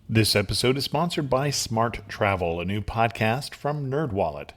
This episode is sponsored by Smart Travel, a new podcast from NerdWallet.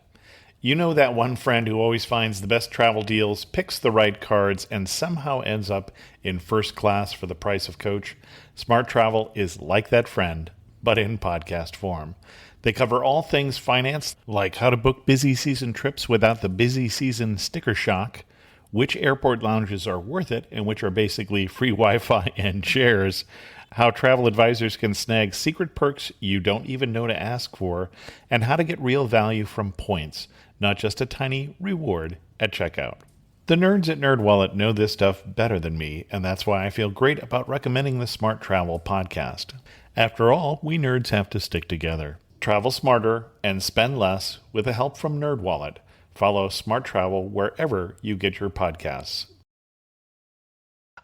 You know that one friend who always finds the best travel deals, picks the right cards, and somehow ends up in first class for the price of coach? Smart Travel is like that friend, but in podcast form. They cover all things finance, like how to book busy season trips without the busy season sticker shock, which airport lounges are worth it and which are basically free Wi-Fi and chairs, how travel advisors can snag secret perks you don't even know to ask for, and how to get real value from points, not just a tiny reward at checkout. The nerds at NerdWallet know this stuff better than me, and that's why I feel great about recommending the Smart Travel podcast. After all, we nerds have to stick together. Travel smarter and spend less with the help from NerdWallet. Follow Smart Travel wherever you get your podcasts.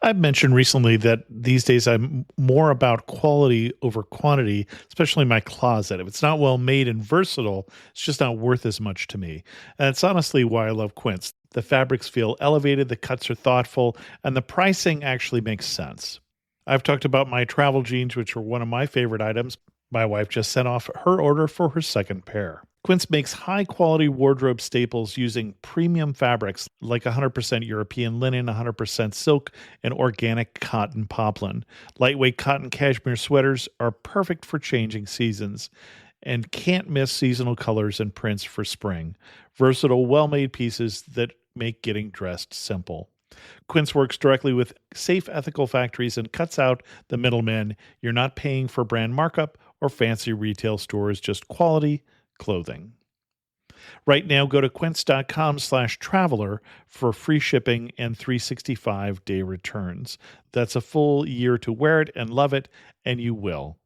I've mentioned recently that these days I'm more about quality over quantity, especially in my closet. If it's not well made and versatile, it's just not worth as much to me. And it's honestly why I love Quince. The fabrics feel elevated, the cuts are thoughtful, and the pricing actually makes sense. I've talked about my travel jeans, which are one of my favorite items. My wife just sent off her order for her second pair. Quince makes high-quality wardrobe staples using premium fabrics like 100% European linen, 100% silk, and organic cotton poplin. Lightweight cotton cashmere sweaters are perfect for changing seasons and can't miss seasonal colors and prints for spring. Versatile, well-made pieces that make getting dressed simple. Quince works directly with safe, ethical factories and cuts out the middlemen. You're not paying for brand markup or fancy retail stores, just quality clothing. Right now, go to quince.com/traveler for free shipping and 365-day returns. That's a full year to wear it and love it, and you will.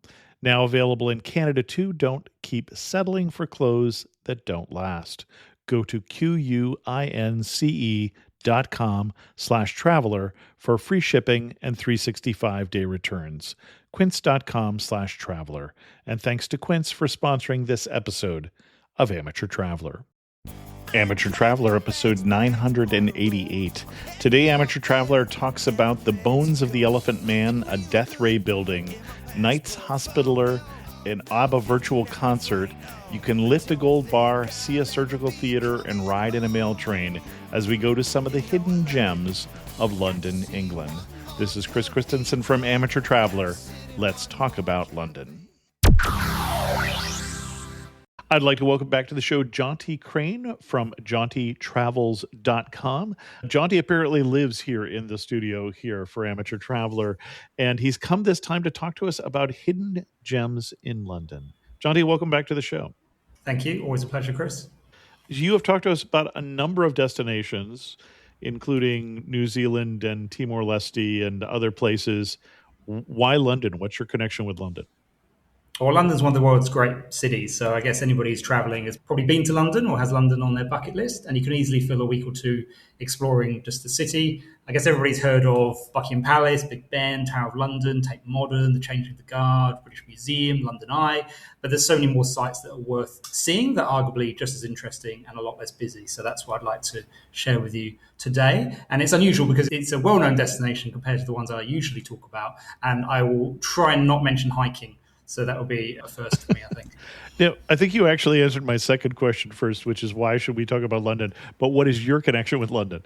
Now available in Canada too. Don't keep settling for clothes that don't last. Go to quince.com/traveler for free shipping and 365-day returns. Quince.com/traveler. And thanks to Quince for sponsoring this episode of Amateur Traveler. Amateur Traveler, episode 988. Today, Amateur Traveler talks about the bones of the Elephant Man, a death ray building, Knights Hospitaller, an ABBA virtual concert. You can lift a gold bar, see a surgical theater, and ride in a mail train as we go to some of the hidden gems of London, England. This is Chris Christensen from Amateur Traveler. Let's talk about London. I'd like to welcome back to the show Jonty Crane from JontyTravels.com. Jonty apparently lives here in the studio here for Amateur Traveler, and he's come this time to talk to us about hidden gems in London. Jonty, welcome back to the show. Thank you. Always a pleasure, Chris. You have talked to us about a number of destinations, including New Zealand and Timor-Leste and other places. Why London? What's your connection with London? Well, London's one of the world's great cities, so I guess anybody who's travelling has probably been to London or has London on their bucket list, and you can easily fill a week or two exploring just the city. I guess everybody's heard of Buckingham Palace, Big Ben, Tower of London, Tate Modern, the Changing of the Guard, British Museum, London Eye, but there's so many more sites that are worth seeing that are arguably just as interesting and a lot less busy, so that's what I'd like to share with you today. And it's unusual because it's a well-known destination compared to the ones I usually talk about, and I will try and not mention hiking. So that will be a first for me, I think. Now, I think you actually answered my second question first, which is why should we talk about London? But what is your connection with London?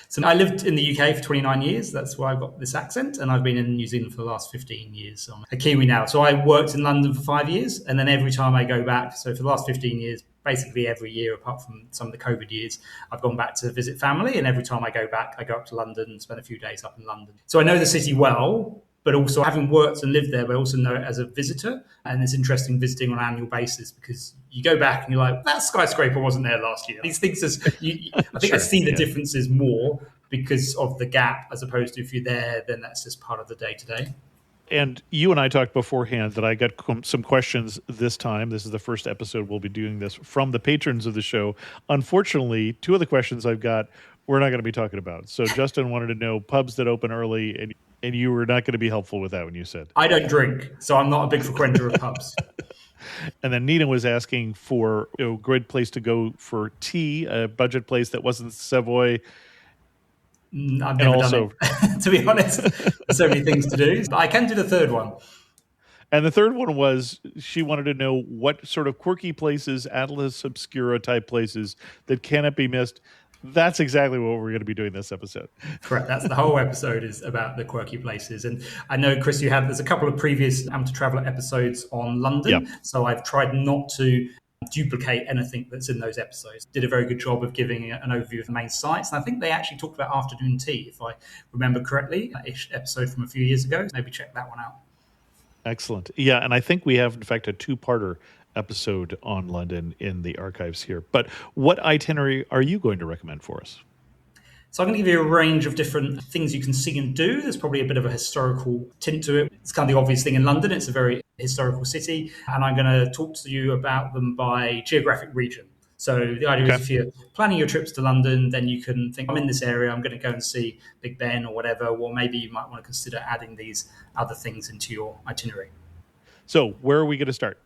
So I lived in the UK for 29 years. That's why I've got this accent. And I've been in New Zealand for the last 15 years. So I'm a Kiwi now. So I worked in London for 5 years. And then every time I go back, so for the last 15 years, basically every year, apart from some of the COVID years, I've gone back to visit family. And every time I go back, I go up to London and spend a few days up in London. So I know the city well, but also having worked and lived there, but I also know it as a visitor. And it's interesting visiting on an annual basis because you go back and you're like, that skyscraper wasn't there last year. These things, I think I see the differences more because of the gap as opposed to if you're there, then that's just part of the day-to-day. And you and I talked beforehand that I got some questions this time. This is the first episode we'll be doing this from the patrons of the show. Unfortunately, two of the questions I've got, we're not going to be talking about. So Justin wanted to know pubs that open early, and you were not going to be helpful with that when you said. I don't drink, so I'm not a big frequenter of pubs. And then Nina was asking for a great place to go for tea, a budget place that wasn't Savoy. I've never done it, to be honest. There's so many things to do. But I can do the third one. And the third one was she wanted to know what sort of quirky places, Atlas Obscura type places that cannot be missed. That's exactly what we're going to be doing this episode. Correct. That's the whole episode is about the quirky places. And I know, Chris, there's a couple of previous Amateur Traveller episodes on London. Yeah. So I've tried not to duplicate anything that's in those episodes. Did a very good job of giving an overview of the main sites. And I think they actually talked about afternoon tea, if I remember correctly, ish episode from a few years ago. Maybe check that one out. Excellent. Yeah, and I think we have, in fact, a two-parter episode on London in the archives here. But what itinerary are you going to recommend for us? So I'm going to give you a range of different things you can see and do. There's probably a bit of a historical tint to it. It's kind of the obvious thing in London. It's a very historical city. And I'm going to talk to you about them by geographic region. So the idea is if you're planning your trips to London, then you can think, I'm in this area, I'm going to go and see Big Ben or whatever. Or maybe you might want to consider adding these other things into your itinerary. So where are we going to start?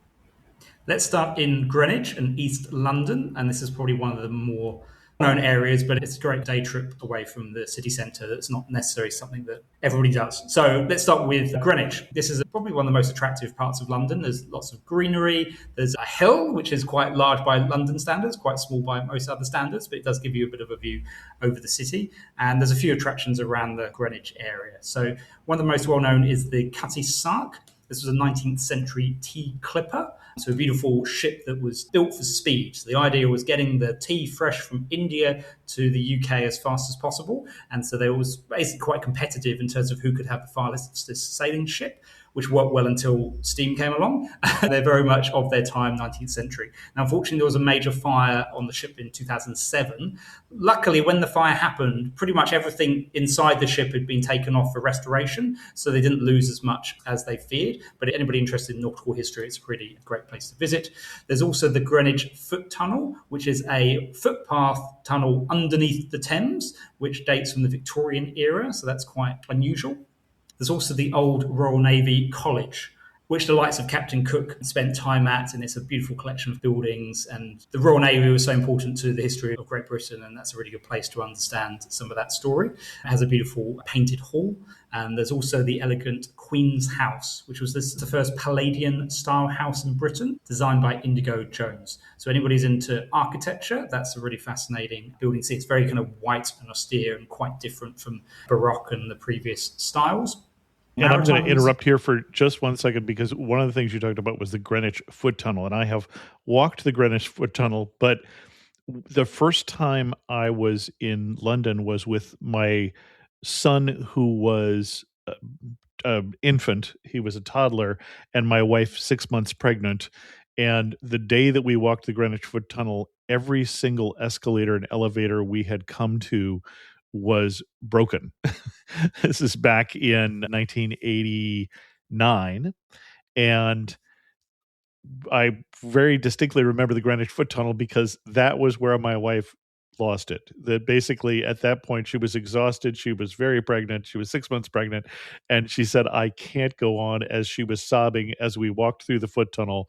Let's start in Greenwich and East London. And this is probably one of the more known areas, but it's a great day trip away from the city centre. That's not necessarily something that everybody does. So let's start with Greenwich. This is probably one of the most attractive parts of London. There's lots of greenery. There's a hill, which is quite large by London standards, quite small by most other standards, but it does give you a bit of a view over the city. And there's a few attractions around the Greenwich area. So one of the most well-known is the Cutty Sark. This was a 19th century tea clipper. So a beautiful ship that was built for speed. So the idea was getting the tea fresh from India to the UK as fast as possible. And so they was basically quite competitive in terms of who could have the fastest sailing ship, which worked well until steam came along. They're very much of their time, 19th century. Now, unfortunately, there was a major fire on the ship in 2007. Luckily, when the fire happened, pretty much everything inside the ship had been taken off for restoration, so they didn't lose as much as they feared. But anybody interested in nautical history, it's a pretty great place to visit. There's also the Greenwich Foot Tunnel, which is a footpath tunnel underneath the Thames, which dates from the Victorian era, so that's quite unusual. There's also the old Royal Navy College, which the likes of Captain Cook spent time at, and it's a beautiful collection of buildings. And the Royal Navy was so important to the history of Great Britain, and that's a really good place to understand some of that story. It has a beautiful painted hall, and there's also the elegant Queen's House, which was the first Palladian-style house in Britain, designed by Indigo Jones. So anybody's into architecture, that's a really fascinating building. See, it's very kind of white and austere and quite different from Baroque and the previous styles. And I'm going to interrupt here for just 1 second, because one of the things you talked about was the Greenwich Foot Tunnel. And I have walked the Greenwich Foot Tunnel, but the first time I was in London was with my son, who was an infant. He was a toddler, and my wife 6 months pregnant. And the day that we walked the Greenwich Foot Tunnel, every single escalator and elevator we had come to was broken. This is back in 1989. And I very distinctly remember the Greenwich Foot Tunnel because that was where my wife lost it. That basically at that point she was exhausted. She was very pregnant. She was 6 months pregnant. And she said, I can't go on, as she was sobbing as we walked through the foot tunnel.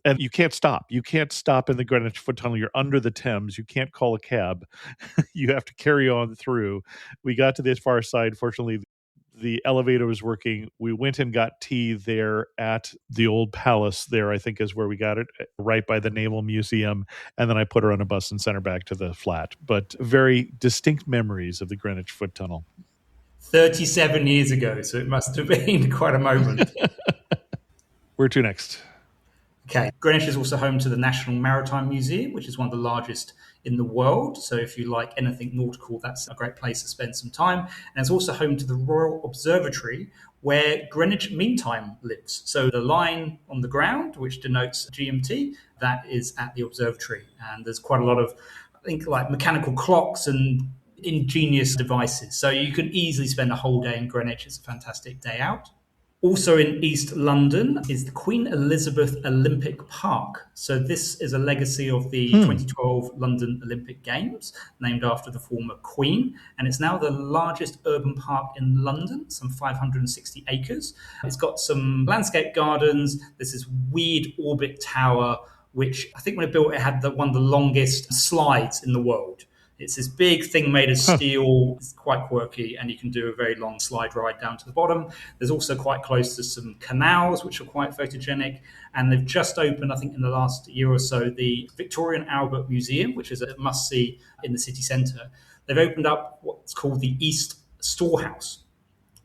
And you can't stop. You can't stop in the Greenwich Foot Tunnel. You're under the Thames. You can't call a cab. You have to carry on through. We got to this far side. Fortunately, the elevator was working. We went and got tea there at the old palace there, I think is where we got it, right by the Naval Museum. And then I put her on a bus and sent her back to the flat. But very distinct memories of the Greenwich Foot Tunnel. 37 years ago, so it must have been quite a moment. Where to next? Okay. Greenwich is also home to the National Maritime Museum, which is one of the largest in the world. So if you like anything nautical, that's a great place to spend some time. And it's also home to the Royal Observatory, where Greenwich Mean Time lives. So the line on the ground, which denotes GMT, that is at the observatory. And there's quite a lot of, I think, like mechanical clocks and ingenious devices. So you can easily spend a whole day in Greenwich. It's a fantastic day out. Also in East London is the Queen Elizabeth Olympic Park. So this is a legacy of the 2012 London Olympic Games, named after the former Queen. And it's now the largest urban park in London, some 560 acres. It's got some landscape gardens. There's this weird orbit tower, which I think when it built, it had one of the longest slides in the world. It's this big thing made of steel. It's quite quirky, and you can do a very long slide ride down to the bottom. There's also quite close to some canals, which are quite photogenic. And they've just opened, I think, in the last year or so, the Victoria and Albert Museum, which is a must-see in the city centre. They've opened up what's called the East Storehouse,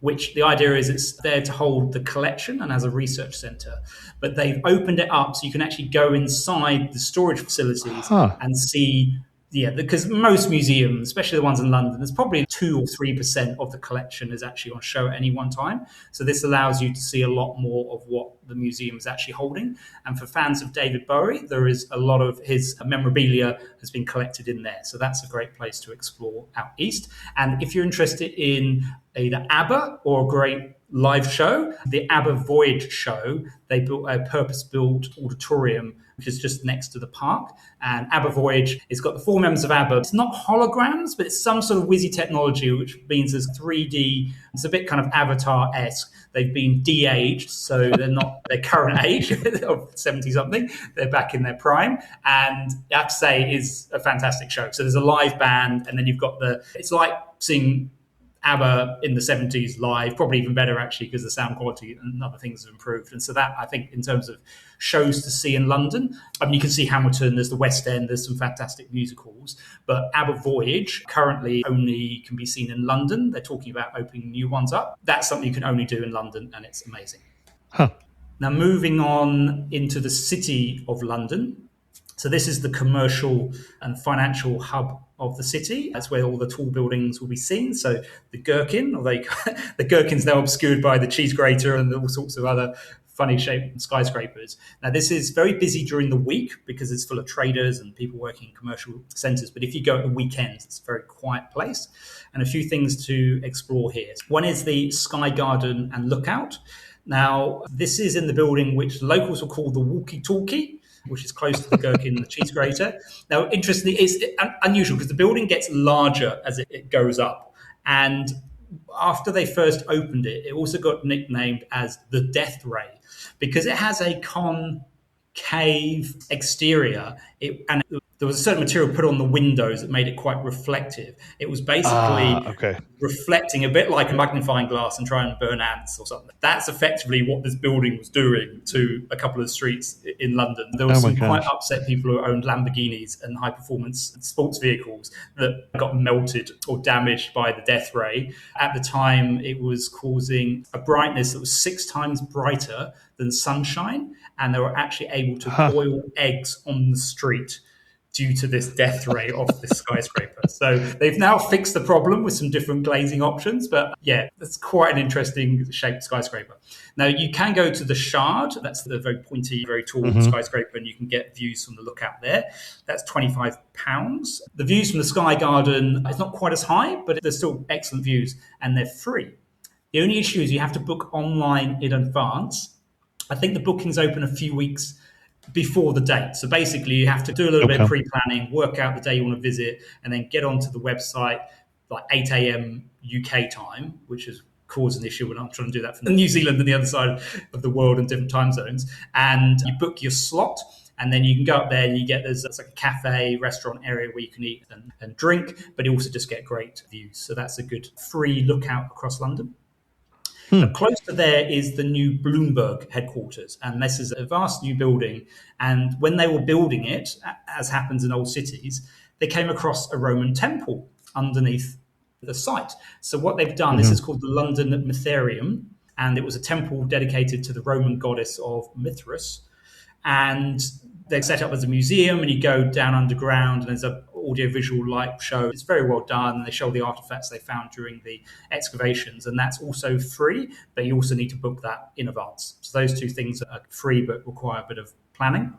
which the idea is it's there to hold the collection and as a research centre. But they've opened it up so you can actually go inside the storage facilities and see, because most museums, especially the ones in London, there's probably 2 or 3% of the collection is actually on show at any one time. So this allows you to see a lot more of what the museum is actually holding. And for fans of David Bowie, there is a lot of his memorabilia has been collected in there. So that's a great place to explore out east. And if you're interested in either ABBA or a great live show, the ABBA Voyage show, they built a purpose-built auditorium which is just next to the park. And ABBA Voyage, it's got the 4 members of ABBA. It's not holograms, but it's some sort of whizzy technology, which means there's 3D. It's a bit kind of Avatar-esque. They've been de-aged, so they're not their current age of 70-something. They're back in their prime. And I have to say, it's a fantastic show. So there's a live band, and then you've got it's like seeing ABBA in the 70s live, probably even better actually because the sound quality and other things have improved. And so that, I think, in terms of shows to see in London, I mean, you can see Hamilton, there's the West End, there's some fantastic musicals, but ABBA Voyage currently only can be seen in London. They're talking about opening new ones up. That's something you can only do in London, and it's amazing. Now, moving on into the city of London. So this is the commercial and financial hub of the city. That's where all the tall buildings will be seen. So the Gherkin, although the Gherkin's now obscured by the cheese grater and all sorts of other funny shaped skyscrapers. Now, this is very busy during the week because it's full of traders and people working in commercial centres. But if you go at the weekends, it's a very quiet place. And a few things to explore here. One is the Sky Garden and Lookout. Now, this is in the building which locals will call the walkie-talkie, which is close to the Gherkin and the cheese grater. Now, interestingly, it's unusual because the building gets larger as it goes up. And after they first opened it, it also got nicknamed as the Death Ray because it has a concave exterior. And there was a certain material put on the windows that made it quite reflective. It was basically reflecting a bit like a magnifying glass and trying to burn ants or something. That's effectively what this building was doing to a couple of streets in London. There were some quite upset people who owned Lamborghinis and high-performance sports vehicles that got melted or damaged by the death ray. At the time, it was causing a brightness that was 6 times brighter than sunshine, and they were actually able to boil eggs on the street due to this death ray of this skyscraper. So they've now fixed the problem with some different glazing options, but yeah, that's quite an interesting shaped skyscraper. Now, you can go to the Shard. That's the very pointy, very tall skyscraper, and you can get views from the lookout there. That's £25. The views from the Sky Garden, it's not quite as high, but there's still excellent views, and they're free. The only issue is you have to book online in advance. I think the bookings open a few weeks before the date. So basically, you have to do a little bit of pre-planning, work out the day you want to visit, and then get onto the website like 8 a.m. UK time, which has caused an issue when I'm trying to do that from New Zealand and the other side of the world and different time zones. And you book your slot, and then you can go up there and you get, there's like a cafe, restaurant area where you can eat and drink, but you also just get great views. So that's a good free lookout across London. Now, close to there is the new Bloomberg headquarters, and this is a vast new building. And when they were building it, as happens in old cities, they came across a Roman temple underneath the site. So what they've done, this is called the London Mytharium, and it was a temple dedicated to the Roman goddess of Mithras. And they're set up as a museum, and you go down underground, and there's an audiovisual light show. It's very well done, and they show the artifacts they found during the excavations, and that's also free, but you also need to book that in advance. So those two things are free, but require a bit of planning.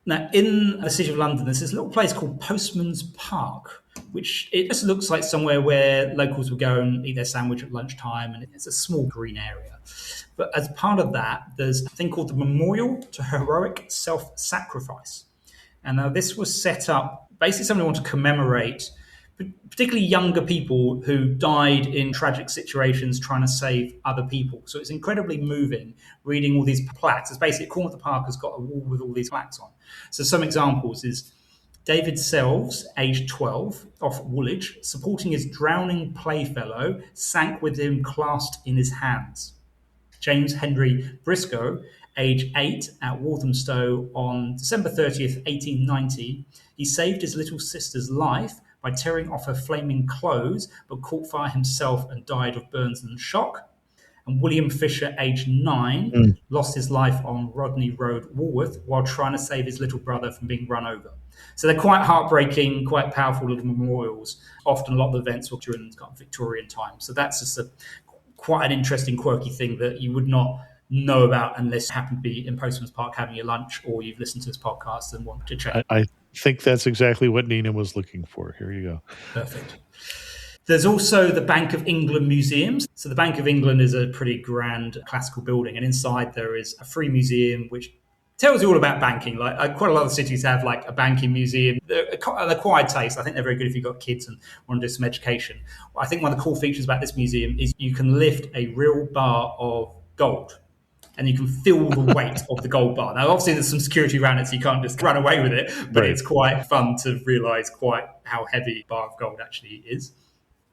Now, in the City of London, there's this little place called Postman's Park, which it just looks like somewhere where locals will go and eat their sandwich at lunchtime, and it's a small green area. But as part of that, there's a thing called the Memorial to Heroic Self-Sacrifice. And now this was set up, basically somebody wanted to commemorate particularly younger people who died in tragic situations trying to save other people. So it's incredibly moving reading all these plaques. It's basically, a corner of the park has got a wall with all these plaques on. So some examples is David Selves, aged 12, off Woolwich, supporting his drowning playfellow, sank with him clasped in his hands. James Henry Briscoe, age 8, at Walthamstow on December 30th, 1890, he saved his little sister's life by tearing off her flaming clothes, but caught fire himself and died of burns and shock. And William Fisher, aged 9, lost his life on Rodney Road, Walworth, while trying to save his little brother from being run over. So they're quite heartbreaking, quite powerful little memorials. Often a lot of the events were during kind of Victorian times. So that's just quite an interesting, quirky thing that you would not know about unless you happen to be in Postman's Park having your lunch, or you've listened to this podcast and want to check. I think that's exactly what Nina was looking for. Here you go. Perfect. There's also the Bank of England museums. So the Bank of England is a pretty grand classical building, and inside there is a free museum which tells you all about banking. Like quite a lot of cities have like a banking museum. They're an acquired taste. I think they're very good if you've got kids and want to do some education. I think one of the cool features about this museum is you can lift a real bar of gold, and you can feel the weight of the gold bar. Now, obviously, there's some security around it, so you can't just run away with it, but It's quite fun to realise quite how heavy a bar of gold actually is.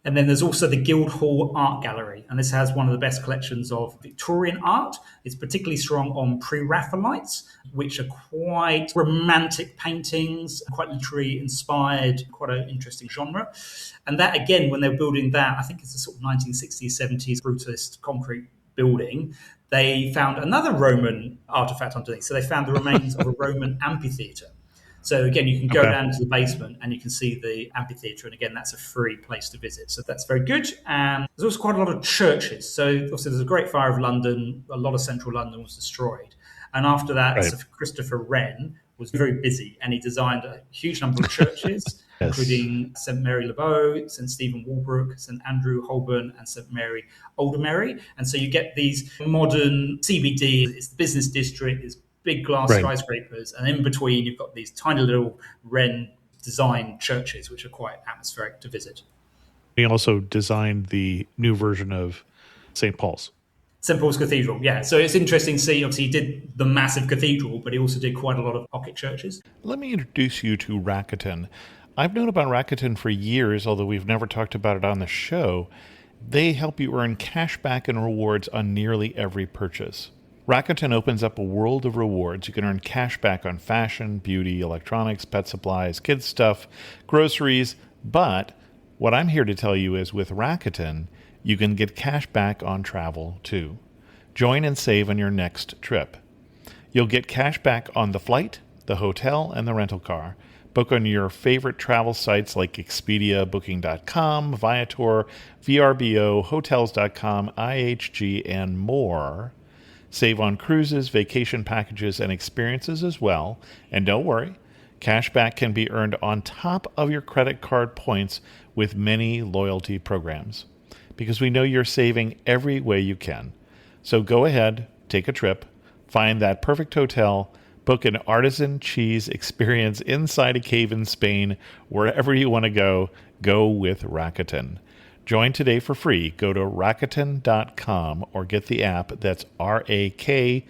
And then there's also the Guildhall Art Gallery, and this has one of the best collections of Victorian art. It's particularly strong on Pre-Raphaelites, which are quite romantic paintings, quite literary inspired, quite an interesting genre. And that, again, when they were building that, I think it's a sort of 1960s, 70s brutalist concrete building, they found another Roman artifact underneath. So they found the remains of a Roman amphitheatre. So again, you can go down to the basement and you can see the amphitheatre. And again, that's a free place to visit. So that's very good. And there's also quite a lot of churches. So obviously there's a Great Fire of London. A lot of central London was destroyed. And after that, Sir Christopher Wren was very busy, and he designed a huge number of churches, including St Mary Le Bow, St Stephen Walbrook, St Andrew Holborn, and St Mary Aldermary. And so you get these modern CBD. It's the business district. It's big glass skyscrapers, and in between you've got these tiny little Wren designed churches, which are quite atmospheric to visit. He also designed the new version of St. Paul's. St. Paul's Cathedral, yeah. So it's interesting to see, obviously he did the massive cathedral, but he also did quite a lot of pocket churches. Let me introduce you to Rakuten. I've known about Rakuten for years, although we've never talked about it on the show. They help you earn cash back and rewards on nearly every purchase. Rakuten opens up a world of rewards. You can earn cash back on fashion, beauty, electronics, pet supplies, kids stuff, groceries. But what I'm here to tell you is with Rakuten, you can get cash back on travel too. Join and save on your next trip. You'll get cash back on the flight, the hotel, and the rental car. Book on your favorite travel sites like Expedia, Booking.com, Viator, VRBO, Hotels.com, IHG, and more. Save on cruises, vacation packages, and experiences as well. And don't worry, cashback can be earned on top of your credit card points with many loyalty programs. Because we know you're saving every way you can. So go ahead, take a trip, find that perfect hotel, book an artisan cheese experience inside a cave in Spain. Wherever you want to go with Rakuten. Join today for free. Go to Rakuten.com or get the app. That's Rakuten.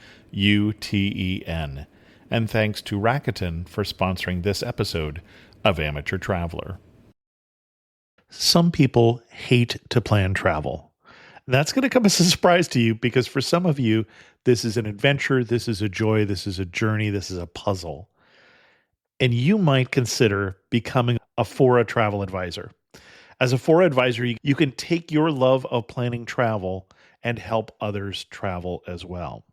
And thanks to Rakuten for sponsoring this episode of Amateur Traveler. Some people hate to plan travel. That's going to come as a surprise to you because for some of you, this is an adventure, this is a joy, this is a journey, this is a puzzle. And you might consider becoming a Fora travel advisor. As a Fora advisor, you can take your love of planning travel and help others travel as well.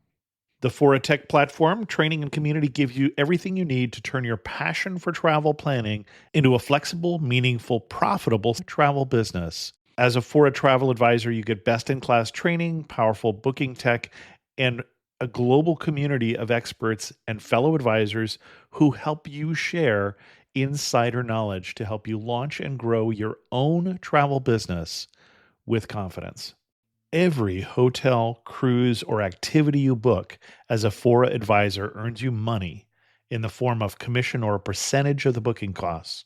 The Fora Tech platform, training, and community gives you everything you need to turn your passion for travel planning into a flexible, meaningful, profitable travel business. As a Fora travel advisor, you get best-in-class training, powerful booking tech, and a global community of experts and fellow advisors who help you share insider knowledge to help you launch and grow your own travel business with confidence. Every hotel, cruise, or activity you book as a Fora advisor earns you money in the form of commission or a percentage of the booking costs.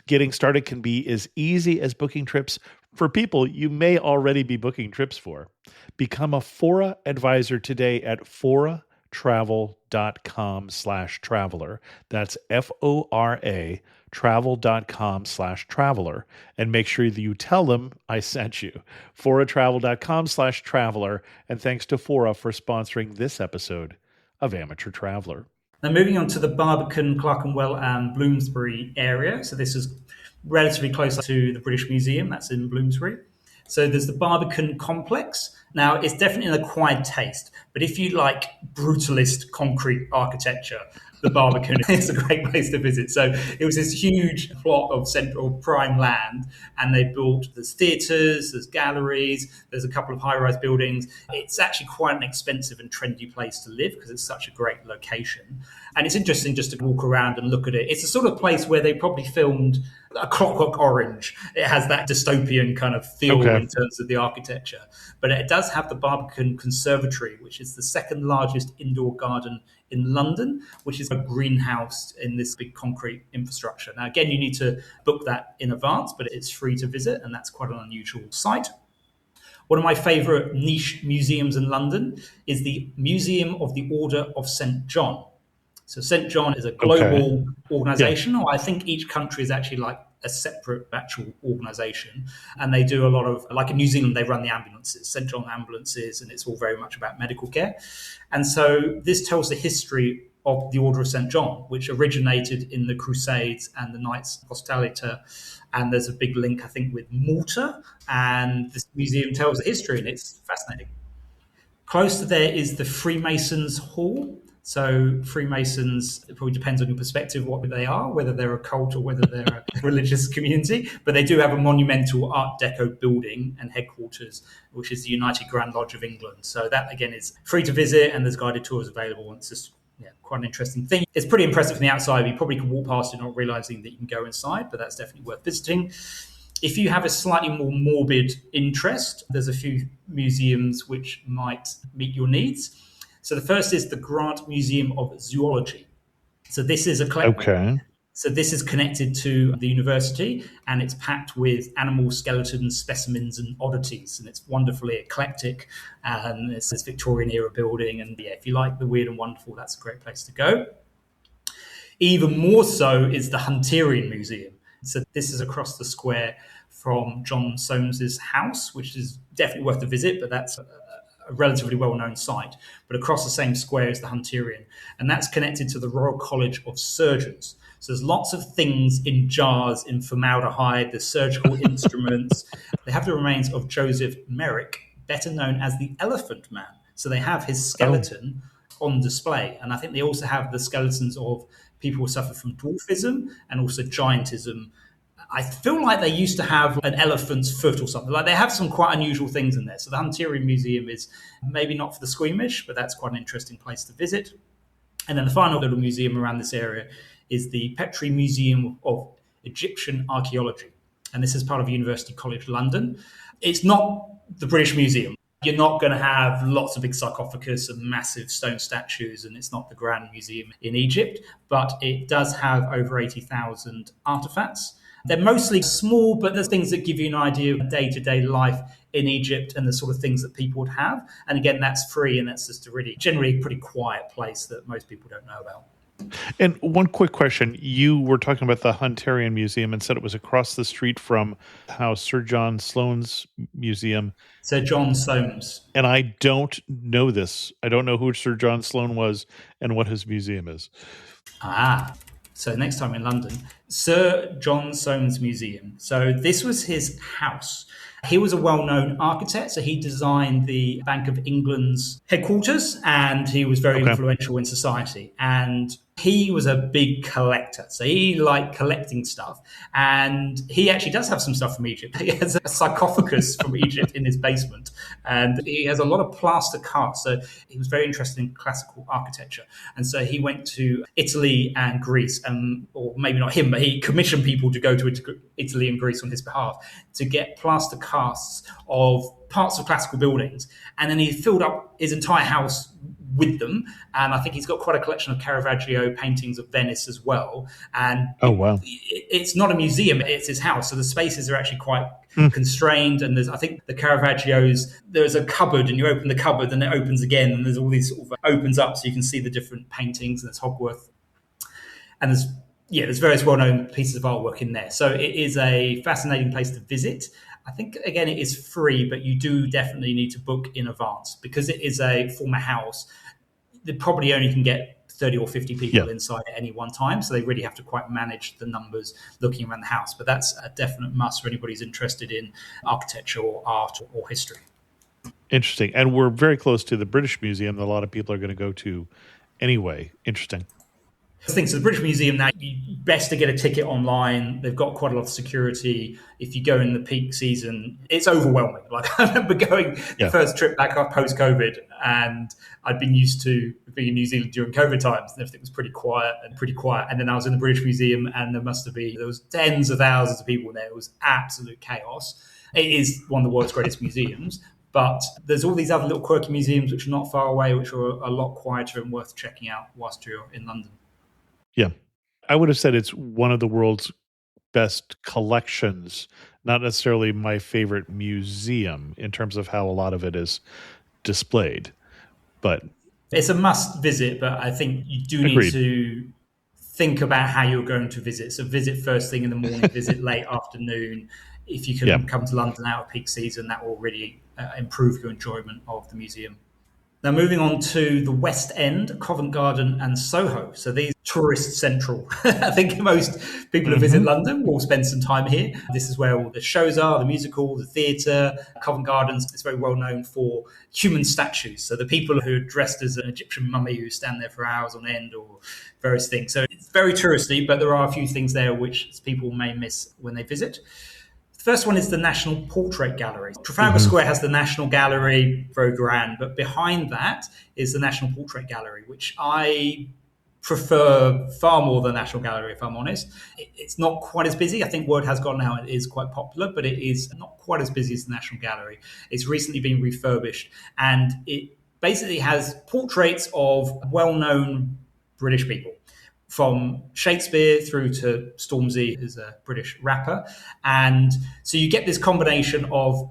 Getting started can be as easy as booking trips for people you may already be booking trips for. Become a Fora advisor today at foratravel.com/traveler. That's FORA fora.travel.com/traveler, and make sure that you tell them I sent you. fora.travel.com/traveler, and thanks to Fora for sponsoring this episode of Amateur Traveler. Now, moving on to the Barbican, Clerkenwell, and Bloomsbury area. So this is relatively close to the British Museum. That's in Bloomsbury. So there's the Barbican complex. Now, it's definitely an acquired taste, but if you like brutalist concrete architecture, the Barbican is a great place to visit. So it was this huge plot of central prime land, and they built, there's theatres, there's galleries, there's a couple of high-rise buildings. It's actually quite an expensive and trendy place to live because it's such a great location. And it's interesting just to walk around and look at it. It's the sort of place where they probably filmed A Clockwork Orange. It has that dystopian kind of feel in terms of the architecture. But it does have the Barbican Conservatory, which is the second largest indoor garden in London, which is a greenhouse in this big concrete infrastructure. Now, again, you need to book that in advance, but it's free to visit, and that's quite an unusual site. One of my favourite niche museums in London is the Museum of the Order of St. John. So St. John is a global organisation, or I think each country is actually like a separate actual organisation. And they do a lot of, like in New Zealand, they run the ambulances, St. John ambulances, and it's all very much about medical care. And so this tells the history of the Order of St. John, which originated in the Crusades and the Knights Hospitaller. And there's a big link, I think, with Malta. And this museum tells the history, and it's fascinating. Close to there is the Freemasons Hall. So Freemasons, it probably depends on your perspective what they are, whether they're a cult or whether they're a religious community. But they do have a monumental Art Deco building and headquarters, which is the United Grand Lodge of England. So that, again, is free to visit, and there's guided tours available. And it's just quite an interesting thing. It's pretty impressive from the outside. You probably can walk past it not realizing that you can go inside, but that's definitely worth visiting. If you have a slightly more morbid interest, there's a few museums which might meet your needs. So the first is the Grant Museum of Zoology. So this is a collection. So this is connected to the university, and it's packed with animal skeletons, specimens, and oddities. And it's wonderfully eclectic, and it's this Victorian era building. And if you like the weird and wonderful, that's a great place to go. Even more so is the Hunterian Museum. So this is across the square from John Soames's house, which is definitely worth a visit, but that's a relatively well-known site. But across the same square is the Hunterian, and that's connected to the Royal College of Surgeons. So there's lots of things in jars in formaldehyde, the surgical instruments. They have the remains of Joseph Merrick, better known as the Elephant Man. So they have his skeleton on display. And I think they also have the skeletons of people who suffer from dwarfism and also giantism. I feel like they used to have an elephant's foot or something. Like they have some quite unusual things in there. So the Hunterian Museum is maybe not for the squeamish, but that's quite an interesting place to visit. And then the final little museum around this area is the Petrie Museum of Egyptian Archaeology. And this is part of University College London. It's not the British Museum. You're not going to have lots of big sarcophagus and massive stone statues, and it's not the Grand Museum in Egypt, but it does have over 80,000 artifacts. They're mostly small, but there's things that give you an idea of day-to-day life in Egypt and the sort of things that people would have. And again, that's free, and that's just a really, generally pretty quiet place that most people don't know about. And one quick question. You were talking about the Hunterian Museum and said it was across the street from how Sir John Sloane's museum. Sir John Soames. And I don't know this. I don't know who Sir John Sloane was and what his museum is. So next time in London, Sir John Soames Museum. So this was his house. He was a well-known architect, so he designed the Bank of England's headquarters, and he was very influential in society. And he was a big collector, so he liked collecting stuff. And he actually does have some stuff from Egypt. He has a sarcophagus from Egypt in his basement, and he has a lot of plaster casts. So he was very interested in classical architecture. And so he went to Italy and Greece, or maybe not him, but he commissioned people to go to Italy and Greece on his behalf to get plaster casts of parts of classical buildings. And then he filled up his entire house with them. And I think he's got quite a collection of Caravaggio paintings of Venice as well. And it's not a museum, it's his house. So the spaces are actually quite constrained. And I think the Caravaggios, there's a cupboard, and you open the cupboard and it opens again. And there's all these sort of opens up so you can see the different paintings. And there's Hogworth. And there's Yeah, there's various well-known pieces of artwork in there. So it is a fascinating place to visit. I think, again, it is free, but you do definitely need to book in advance because it is a former house. They probably only can get 30 or 50 people inside at any one time. So they really have to quite manage the numbers looking around the house. But that's a definite must for anybody who's interested in architecture or art or history. Interesting. And we're very close to the British Museum that a lot of people are going to go to anyway. Interesting. I think so. The British Museum now, best to get a ticket online. They've got quite a lot of security. If you go in the peak season, it's overwhelming. Like I remember going the first trip back up post-COVID, and I'd been used to being in New Zealand during COVID times, and everything was pretty quiet. And then I was in the British Museum, and there was tens of thousands of people in there. It was absolute chaos. It is one of the world's greatest museums. But there's all these other little quirky museums which are not far away, which are a lot quieter and worth checking out whilst you're in London. Yeah. I would have said it's one of the world's best collections, not necessarily my favorite museum in terms of how a lot of it is displayed. But it's a must visit, but I think you do need to think about how you're going to visit. So visit first thing in the morning, visit late afternoon. If you can come to London out of peak season, that will really improve your enjoyment of the museum. Now, moving on to the West End, Covent Garden and Soho. So these tourist central. I think most people who visit London will spend some time here. This is where all the shows are, the musical, the theatre. Covent Gardens is very well known for human statues. So the people who are dressed as an Egyptian mummy who stand there for hours on end or various things. So it's very touristy, but there are a few things there which people may miss when they visit. The first one is the National Portrait Gallery. Trafalgar Square has the National Gallery, very grand, but behind that is the National Portrait Gallery, which I prefer far more than the National Gallery, if I'm honest. It's not quite as busy. I think word has gone now it is quite popular, but it is not quite as busy as the National Gallery. It's recently been refurbished, and it basically has portraits of well-known British people, from Shakespeare through to Stormzy, who's a British rapper. And so you get this combination of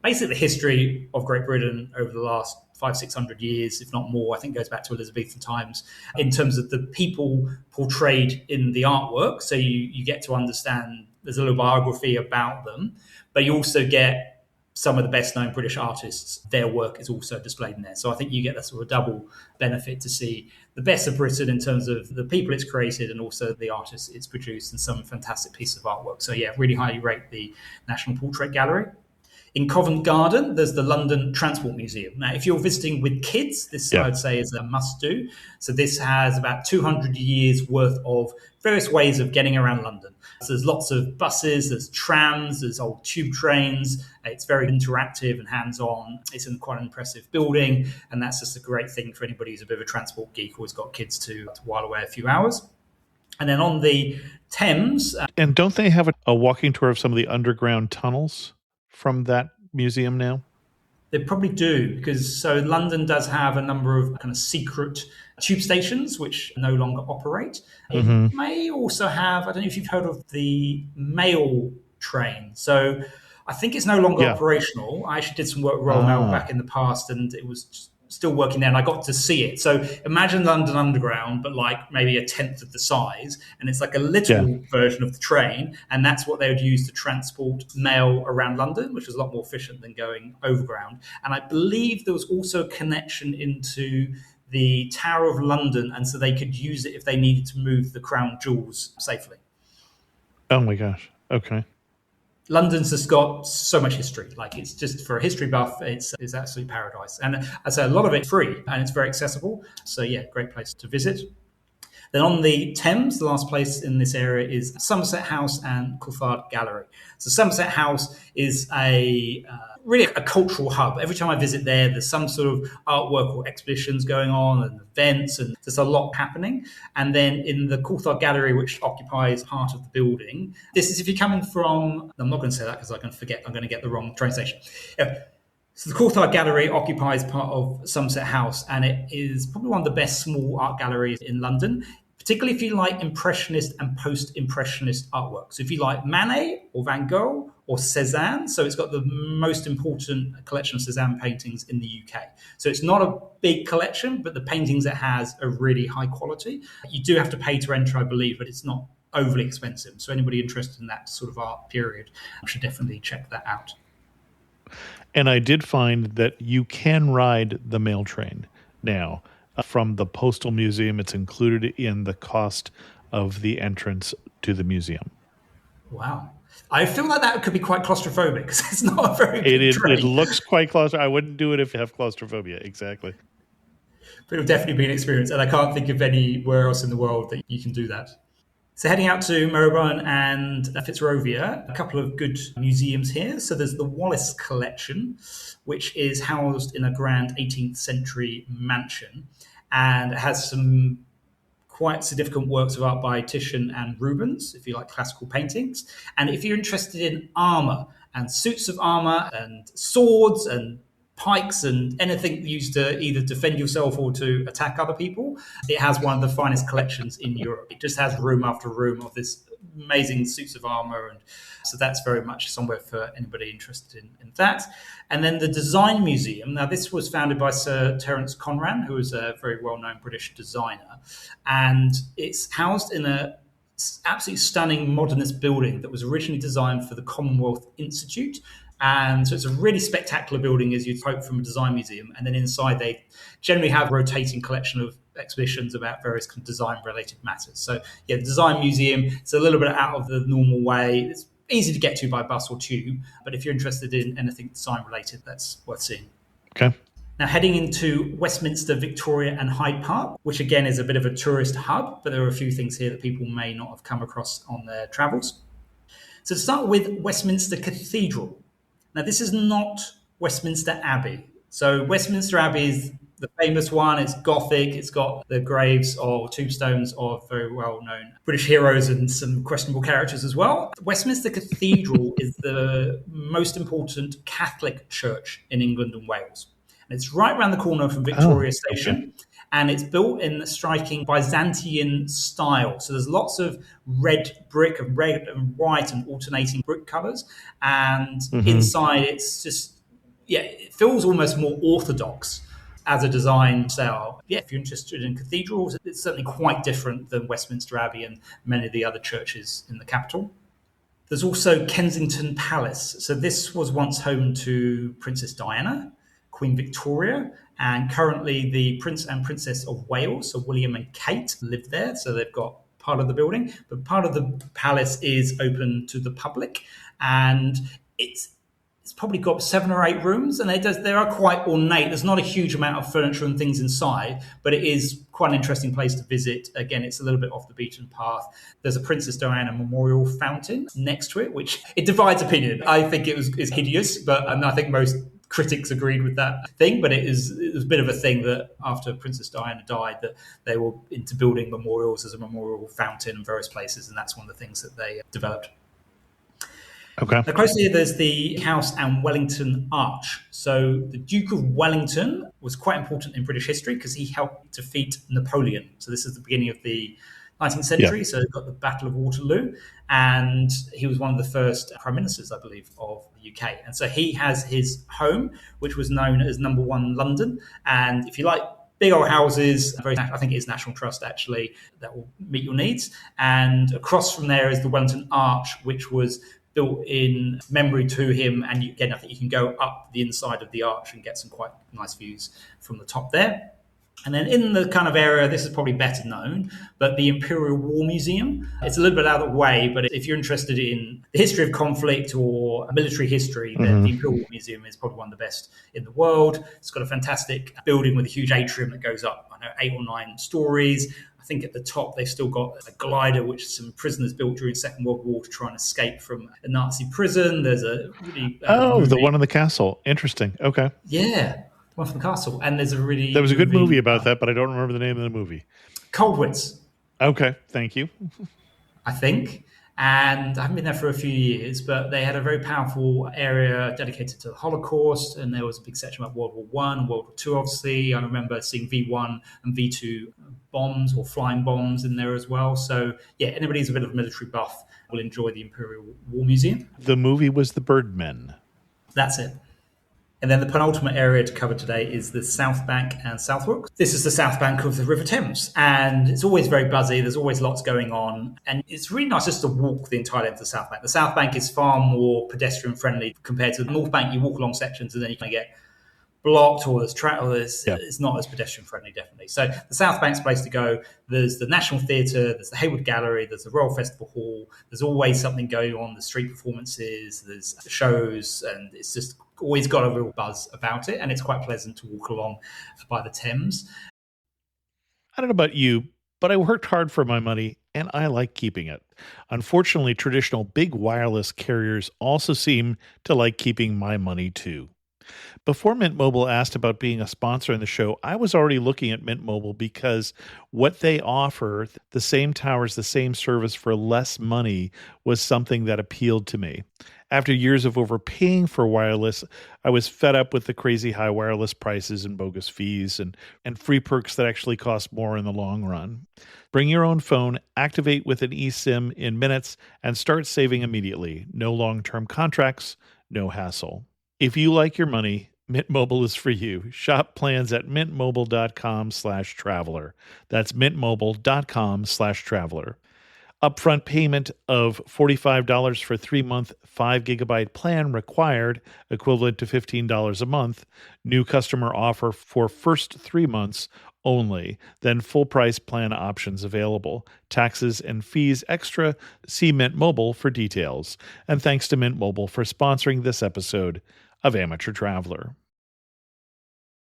basically the history of Great Britain over the last 500-600 years, if not more. I think it goes back to Elizabethan times in terms of the people portrayed in the artwork. So you get to understand, there's a little biography about them, but you also get some of the best known British artists, their work is also displayed in there. So I think you get that sort of double benefit to see the best of Britain in terms of the people it's created and also the artists it's produced and some fantastic pieces of artwork. So yeah, really highly rate the National Portrait Gallery. In Covent Garden, there's the London Transport Museum. Now, if you're visiting with kids, this I'd say is a must-do. So this has about 200 years worth of various ways of getting around London. So there's lots of buses, there's trams, there's old tube trains. It's very interactive and hands-on. It's in quite an impressive building, and that's just a great thing for anybody who's a bit of a transport geek or has got kids to while away a few hours. And then on the Thames... and don't they have a walking tour of some of the underground tunnels from that museum now? They probably do, because so London does have a number of kind of secret tube stations which no longer operate. It may also have, I don't know if you've heard of the mail train. So I think it's no longer operational. I actually did some work with Royal Mail back in the past, and it was still working there, and I got to see it. So imagine London Underground, but like maybe a tenth of the size, and it's like a little version of the train, and that's what they would use to transport mail around London, which was a lot more efficient than going overground. And I believe there was also a connection into the Tower of London, and so they could use it if they needed to move the crown jewels safely. Oh my gosh. Okay. London's just got so much history. Like, it's just, for a history buff, it's absolute paradise. And I say a lot of it free, and it's very accessible. So yeah, great place to visit. Then on the Thames, the last place in this area is Somerset House and Coulthard Gallery. So Somerset House is really a cultural hub. Every time I visit there, there's some sort of artwork or exhibitions going on and events, and there's a lot happening. And then in the Coulthard Gallery, which occupies part of the building, this is if you're coming from, I'm not going to say that because I'm going to get the wrong train station. Yeah. So the Coulthard Gallery occupies part of Somerset House, and it is probably one of the best small art galleries in London, particularly if you like Impressionist and post-Impressionist artwork. So if you like Manet or Van Gogh or Cezanne. So it's got the most important collection of Cezanne paintings in the UK. So it's not a big collection, but the paintings it has are really high quality. You do have to pay to enter, I believe, but it's not overly expensive. So anybody interested in that sort of art period should definitely check that out. And I did find that you can ride the mail train now from the Postal Museum. It's included in the cost of the entrance to the museum. Wow. I feel like that could be quite claustrophobic because it's not a very big train. It looks quite claustrophobic. I wouldn't do it if you have claustrophobia. Exactly. But it'll definitely be an experience. And I can't think of anywhere else in the world that you can do that. So heading out to Marylebone and Fitzrovia, a couple of good museums here. So there's the Wallace Collection, which is housed in a grand 18th century mansion. And it has some quite significant works of art by Titian and Rubens, if you like classical paintings. And if you're interested in armour and suits of armour and swords and pikes and anything used to either defend yourself or to attack other people, it has one of the finest collections in Europe. It just has room after room of this amazing suits of armor, and so that's very much somewhere for anybody interested in that. And then the Design Museum. Now, this was founded by Sir Terence Conran, who is a very well-known British designer, and it's housed in a absolutely stunning modernist building that was originally designed for the Commonwealth Institute. And so it's a really spectacular building, as you'd hope from a design museum. And then inside, they generally have a rotating collection of exhibitions about various kind of design-related matters. So, yeah, the Design Museum, it's a little bit out of the normal way. It's easy to get to by bus or tube. But if you're interested in anything design-related, that's worth seeing. Okay. Now, heading into Westminster, Victoria and Hyde Park, which again is a bit of a tourist hub, but there are a few things here that people may not have come across on their travels. So to start with Westminster Cathedral. Now, this is not Westminster Abbey. So Westminster Abbey is the famous one. It's Gothic. It's got the graves or tombstones of very well-known British heroes and some questionable characters as well. Westminster Cathedral is the most important Catholic church in England and Wales. And it's right around the corner from Victoria Station. Okay. And it's built in a striking Byzantine style. So there's lots of red brick and red and white and alternating brick colours. And inside it's just, it feels almost more orthodox as a design style. Yeah, if you're interested in cathedrals, it's certainly quite different than Westminster Abbey and many of the other churches in the capital. There's also Kensington Palace. So this was once home to Princess Diana, Queen Victoria, and currently the Prince and Princess of Wales, so William and Kate, live there. So they've got part of the building, but part of the palace is open to the public, and it's probably got 7 or 8 rooms, and they are quite ornate. There's not a huge amount of furniture and things inside, but it is quite an interesting place to visit. Again, it's a little bit off the beaten path. There's a Princess Diana memorial fountain next to it, which it divides opinion. I think it's hideous, and I think most critics agreed with that thing, but it was a bit of a thing that after Princess Diana died, that they were into building memorials as a memorial fountain in various places, and that's one of the things that they developed. Okay. Now, close here, there's the House and Wellington Arch. So the Duke of Wellington was quite important in British history because he helped defeat Napoleon. So this is the beginning of the 19th century. Yeah. So you've got the Battle of Waterloo, and he was one of the first prime ministers, I believe, of the UK. And so he has his home, which was known as Number 1 London. And if you like big old houses, I think it is National Trust, actually, that will meet your needs. And across from there is the Wellington Arch, which was built in memory to him. And again, I think you can go up the inside of the arch and get some quite nice views from the top there. And then in the kind of area, this is probably better known, but the Imperial War Museum. It's a little bit out of the way, but if you're interested in the history of conflict or military history, then the Imperial War Museum is probably one of the best in the world. It's got a fantastic building with a huge atrium that goes up, 8 or 9 stories. I think at the top, they've still got a glider, which some prisoners built during the Second World War to try and escape from a Nazi prison. There's a really... the one in the castle. Interesting. Okay. Yeah. One from the castle, and there's there was a good movie about that, but I don't remember the name of the movie. Coldwitz. Okay, thank you. I think. And I haven't been there for a few years, but they had a very powerful area dedicated to the Holocaust, and there was a big section about World War One, World War Two. Obviously, I remember seeing V1 and V2 bombs or flying bombs in there as well. So, yeah, anybody who's a bit of a military buff will enjoy the Imperial War Museum. The movie was The Birdmen. That's it. And then the penultimate area to cover today is the South Bank and Southwark. This is the South Bank of the River Thames, and it's always very buzzy. There's always lots going on, and it's really nice just to walk the entire length of the South Bank. The South Bank is far more pedestrian friendly compared to the North Bank. You walk along sections, and then you can get blocked, or it's not as pedestrian friendly, definitely. So the South Bank's a place to go. There's the National Theatre, there's the Hayward Gallery, there's the Royal Festival Hall. There's always something going on. There's street performances, there's shows, and it's just always got a real buzz about it, and it's quite pleasant to walk along by the Thames. I don't know about you, but I worked hard for my money, and I like keeping it. Unfortunately, traditional big wireless carriers also seem to like keeping my money too. Before Mint Mobile asked about being a sponsor in the show, I was already looking at Mint Mobile because what they offer, the same towers, the same service for less money, was something that appealed to me. After years of overpaying for wireless, I was fed up with the crazy high wireless prices and bogus fees and free perks that actually cost more in the long run. Bring your own phone, activate with an eSIM in minutes, and start saving immediately. No long-term contracts, no hassle. If you like your money, Mint Mobile is for you. Shop plans at mintmobile.com/traveler. That's mintmobile.com/traveler. Upfront payment of $45 for 3-month 5 GB plan required, equivalent to $15 a month. New customer offer for first 3 months only. Then full price plan options available. Taxes and fees extra. See Mint Mobile for details. And thanks to Mint Mobile for sponsoring this episode of Amateur Traveler.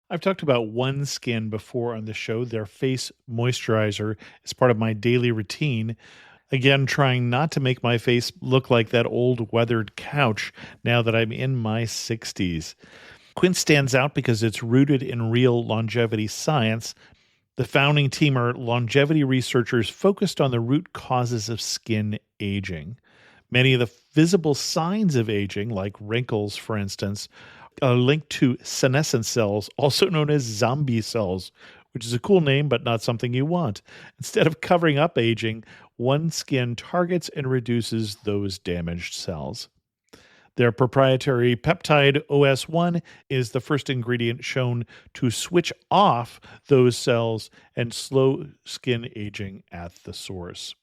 I've talked about OneSkin before on the show. Their face moisturizer is part of my daily routine. Again, trying not to make my face look like that old weathered couch now that I'm in my 60s. Quint stands out because it's rooted in real longevity science. The founding team are longevity researchers focused on the root causes of skin aging. Many of the visible signs of aging, like wrinkles, for instance, are linked to senescent cells, also known as zombie cells, which is a cool name, but not something you want. Instead of covering up aging, OneSkin targets and reduces those damaged cells. Their proprietary peptide OS1 is the first ingredient shown to switch off those cells and slow skin aging at the source.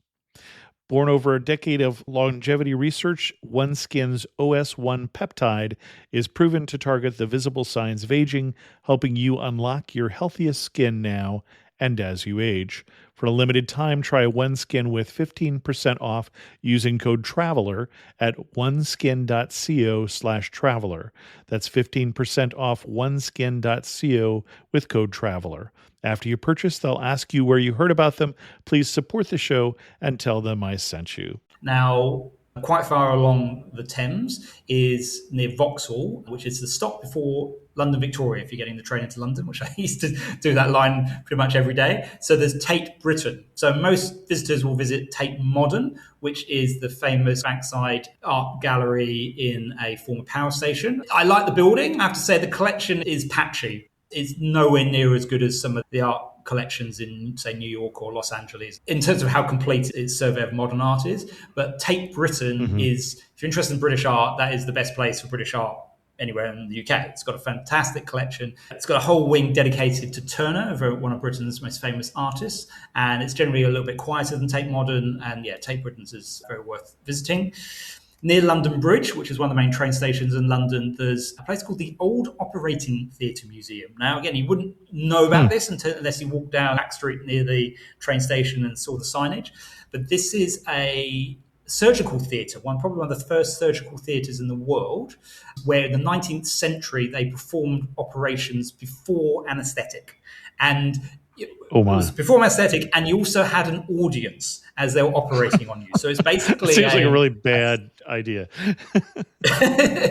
Born over a decade of longevity research, OneSkin's OS1 peptide is proven to target the visible signs of aging, helping you unlock your healthiest skin now and as you age. For a limited time, try OneSkin with 15% off using code TRAVELER at oneskin.co/traveler. That's 15% off oneskin.co with code TRAVELER. After you purchase, they'll ask you where you heard about them. Please support the show and tell them I sent you. Now, quite far along the Thames is near Vauxhall, which is the stop before London Victoria if you're getting the train into London, which I used to do that line pretty much every day. So there's Tate Britain. So most visitors will visit Tate Modern, which is the famous bankside art gallery in a former power station. I like the building. I have to say the collection is patchy. It's nowhere near as good as some of the art collections in, say, New York or Los Angeles in terms of how complete its survey of modern art is. But Tate Britain is, if you're interested in British art, that is the best place for British art anywhere in the UK. It's got a fantastic collection. It's got a whole wing dedicated to Turner, one of Britain's most famous artists. And it's generally a little bit quieter than Tate Modern. And yeah, Tate Britain's is very worth visiting. Near London Bridge, which is one of the main train stations in London, there's a place called the Old Operating Theatre Museum. Now, again, you wouldn't know about this unless you walked down Back Street near the train station and saw the signage. But this is a surgical theatre, probably one of the first surgical theatres in the world, where in the 19th century they performed operations before anaesthetic. And it was before anesthetic, and you also had an audience as they were operating on you. So it's basically seems like a really bad idea.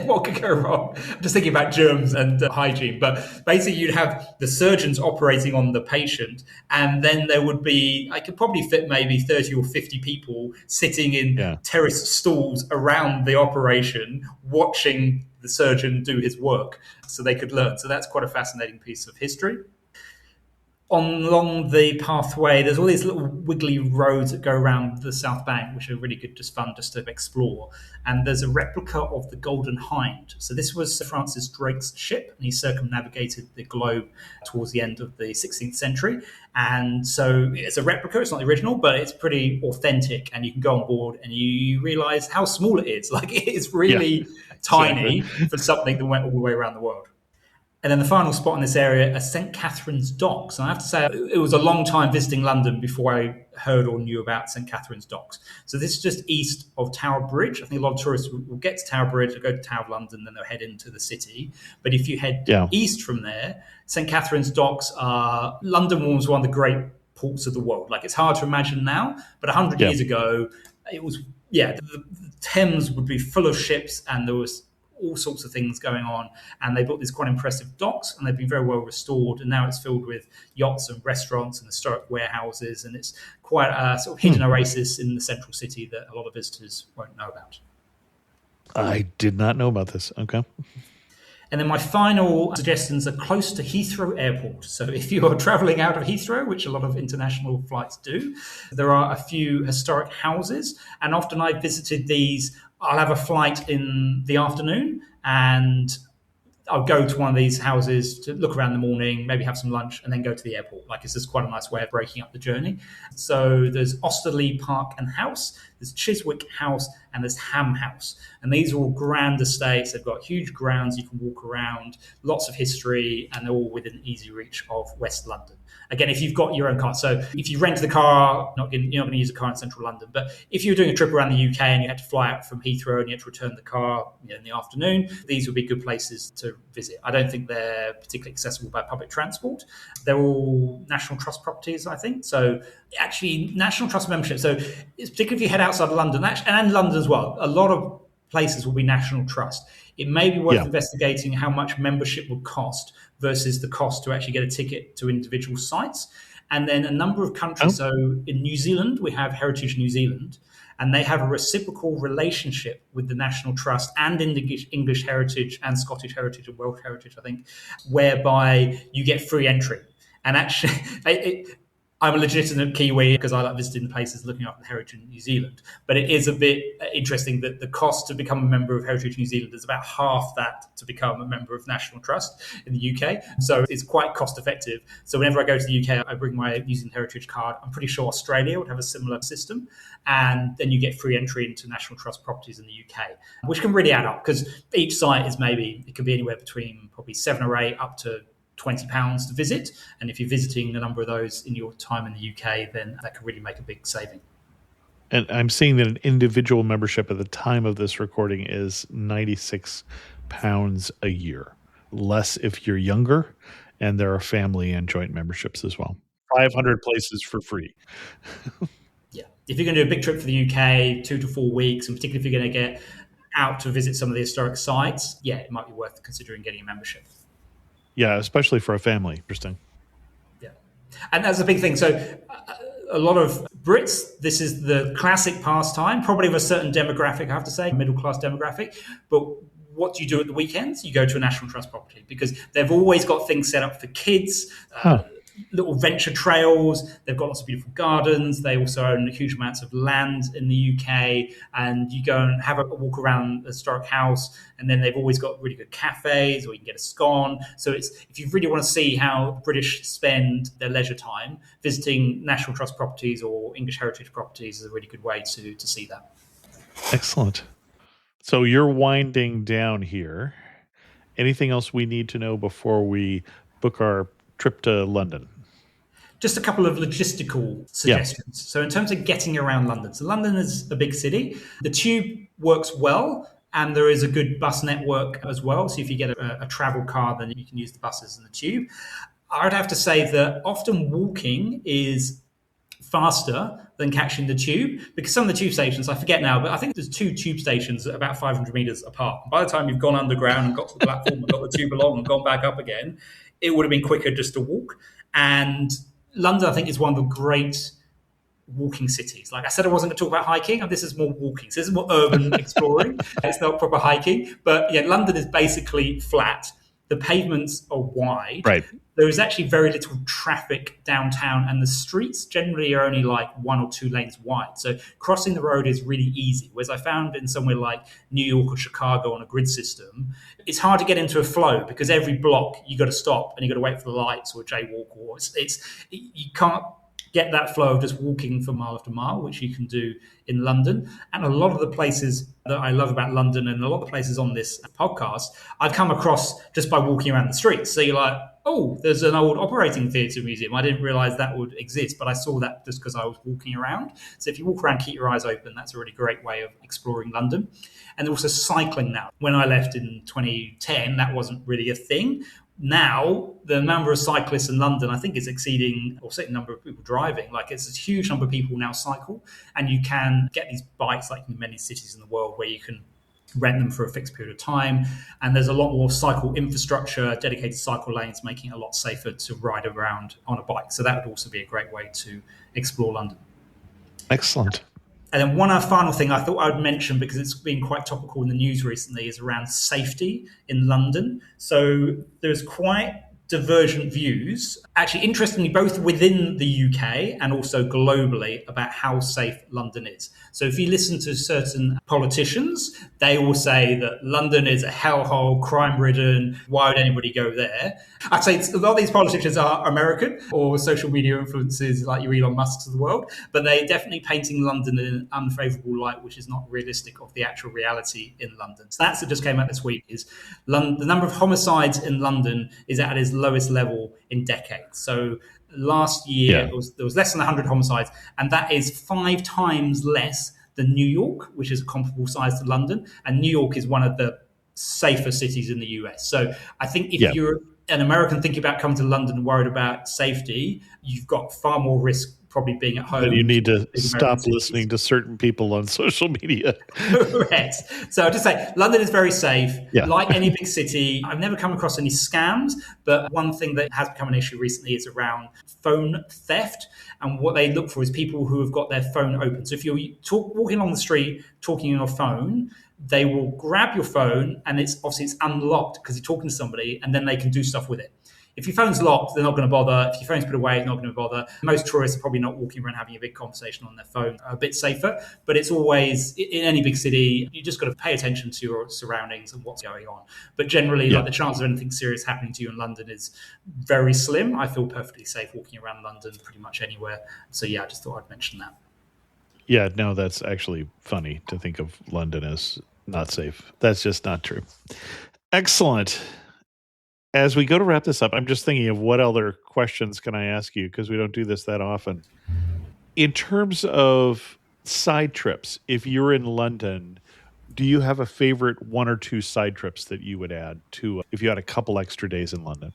What could go wrong? I'm just thinking about germs and hygiene. But basically, you'd have the surgeons operating on the patient, and then there would be, I could probably fit maybe 30 or 50 people sitting in terraced stalls around the operation, watching the surgeon do his work so they could learn. So that's quite a fascinating piece of history. Along the pathway, there's all these little wiggly roads that go around the South Bank, which are really good, just fun just to explore. And there's a replica of the Golden Hind. So this was Sir Francis Drake's ship, and he circumnavigated the globe towards the end of the 16th century. And so it's a replica, it's not the original, but it's pretty authentic. And you can go on board and you realize how small it is. Like, it is really tiny for something that went all the way around the world. And then the final spot in this area are St. Catherine's Docks. And I have to say, it was a long time visiting London before I heard or knew about St. Catherine's Docks. So this is just east of Tower Bridge. I think a lot of tourists will get to Tower Bridge, they'll go to Tower of London, then they'll head into the city. But if you head east from there, St. Catherine's Docks are, London was one of the great ports of the world. Like, it's hard to imagine now, but 100 years ago, it was, the Thames would be full of ships, and there was all sorts of things going on, and they built these quite impressive docks, and they've been very well restored, and now it's filled with yachts and restaurants and historic warehouses, and it's quite a sort of hidden oasis in the central city that a lot of visitors won't know about. I did not know about this. Okay. And then my final suggestions are close to Heathrow Airport. So if you're traveling out of Heathrow, which a lot of international flights do, there are a few historic houses. And often I've visited these. I'll have a flight in the afternoon, and I'll go to one of these houses to look around in the morning, maybe have some lunch, and then go to the airport. Like, it's just quite a nice way of breaking up the journey. So there's Osterley Park and House, there's Chiswick House, and there's Ham House. And these are all grand estates. They've got huge grounds you can walk around, lots of history, and they're all within easy reach of West London. Again, if you've got your own car. So if you rent the car, you're not going to use a car in central London. But if you're doing a trip around the UK and you had to fly out from Heathrow and you had to return the car in the afternoon, these would be good places to visit. I don't think they're particularly accessible by public transport. They're all National Trust properties, I think. So actually, National Trust membership. So it's particularly if you head outside of London, and London as well, a lot of places will be National Trust. It may be worth investigating how much membership would cost versus the cost to actually get a ticket to individual sites. And then a number of countries. So in New Zealand, we have Heritage New Zealand, and they have a reciprocal relationship with the National Trust and English Heritage and Scottish Heritage and Welsh Heritage, I think, whereby you get free entry. And actually, I'm a legitimate Kiwi because I like visiting places, looking up the heritage in New Zealand. But it is a bit interesting that the cost to become a member of Heritage New Zealand is about half that to become a member of National Trust in the UK. So it's quite cost effective. So whenever I go to the UK, I bring my New Zealand Heritage card. I'm pretty sure Australia would have a similar system. And then you get free entry into National Trust properties in the UK, which can really add up because each site is it could be anywhere between probably 7 or 8 up to £20 to visit. And if you're visiting a number of those in your time in the UK, then that could really make a big saving. And I'm seeing that an individual membership at the time of this recording is £96 a year. Less if you're younger, and there are family and joint memberships as well. 500 places for free. Yeah. If you're going to do a big trip for the UK, 2 to 4 weeks, and particularly if you're going to get out to visit some of the historic sites, it might be worth considering getting a membership. Yeah, especially for a family. Interesting. Yeah. And that's a big thing. So a lot of Brits, this is the classic pastime, probably of a certain demographic, I have to say, middle-class demographic. But what do you do at the weekends? You go to a National Trust property because they've always got things set up for kids, little venture trails. They've got lots of beautiful gardens. They also own huge amounts of land in the UK. And you go and have a walk around a historic house. And then they've always got really good cafes, or you can get a scone. So if you really want to see how the British spend their leisure time, visiting National Trust properties or English Heritage properties is a really good way to see that. Excellent. So you're winding down here. Anything else we need to know before we book our trip to London? Just a couple of logistical suggestions. Yeah. So in terms of getting around London, so London is a big city. The tube works well, and there is a good bus network as well. So if you get a travel car, then you can use the buses and the tube. I would have to say that often walking is faster than catching the tube, because some of the tube stations, I forget now, but I think there's 2 tube stations about 500 meters apart. And by the time you've gone underground and got to the platform and got the tube along and gone back up again, it would have been quicker just to walk. And London, I think, is one of the great walking cities. Like I said, I wasn't going to talk about hiking, and this is more walking. So this is more urban exploring. It's not proper hiking. But yeah, London is basically flat. The pavements are wide. Right. There is actually very little traffic downtown, and the streets generally are only like 1 or 2 lanes wide. So crossing the road is really easy. Whereas I found in somewhere like New York or Chicago on a grid system, it's hard to get into a flow because every block you got to stop and you got to wait for the lights or jaywalk, or you can't get that flow of just walking for mile after mile, which you can do in London. And a lot of the places that I love about London, and a lot of the places on this podcast, I've come across just by walking around the streets. So you're like, oh, there's an old operating theatre museum. I didn't realize that would exist, but I saw that just because I was walking around. So if you walk around, keep your eyes open, that's a really great way of exploring London. And also cycling now. When I left in 2010, that wasn't really a thing. Now, the number of cyclists in London, I think, is exceeding, or certain number of people driving. Like, it's a huge number of people now cycle, and you can get these bikes, like in many cities in the world, where you can rent them for a fixed period of time. And there's a lot more cycle infrastructure, dedicated cycle lanes, making it a lot safer to ride around on a bike. So that would also be a great way to explore London. Excellent. And then one final thing I thought I would mention, because it's been quite topical in the news recently, is around safety in London. So there's quite divergent views, actually, interestingly, both within the UK and also globally, about how safe London is. So if you listen to certain politicians, they will say that London is a hellhole, crime-ridden, why would anybody go there? I'd say a lot of these politicians are American or social media influencers like your Elon Musks of the world, but they're definitely painting London in an unfavourable light, which is not realistic of the actual reality in London. Stats that just came out this week is the number of homicides in London is at its lowest level in decades. So last year, there was less than 100 homicides, and that is 5 times less than New York, which is a comparable size to London. And New York is one of the safer cities in the US. So I think if you're an American thinking about coming to London worried about safety, you've got far more risk probably being at home. But you need to stop listening to certain people on social media. Correct. So I'll just say London is very safe. Yeah. Like any big city, I've never come across any scams, but one thing that has become an issue recently is around phone theft. And what they look for is people who have got their phone open. So if you're walking along the street, talking on your phone, they will grab your phone, and it's unlocked because you're talking to somebody, and then they can do stuff with it. If your phone's locked, they're not going to bother. If your phone's put away, they're not going to bother. Most tourists are probably not walking around having a big conversation on their phone. A bit safer, but it's always, in any big city, you just got to pay attention to your surroundings and what's going on. But generally, like, the chance of anything serious happening to you in London is very slim. I feel perfectly safe walking around London pretty much anywhere. So yeah, I just thought I'd mention that. Yeah, no, that's actually funny to think of London as not safe. That's just not true. Excellent. As we go to wrap this up, I'm just thinking of what other questions can I ask you, because we don't do this that often. In terms of side trips, if you're in London, do you have a favorite 1 or 2 side trips that you would add to if you had a couple extra days in London?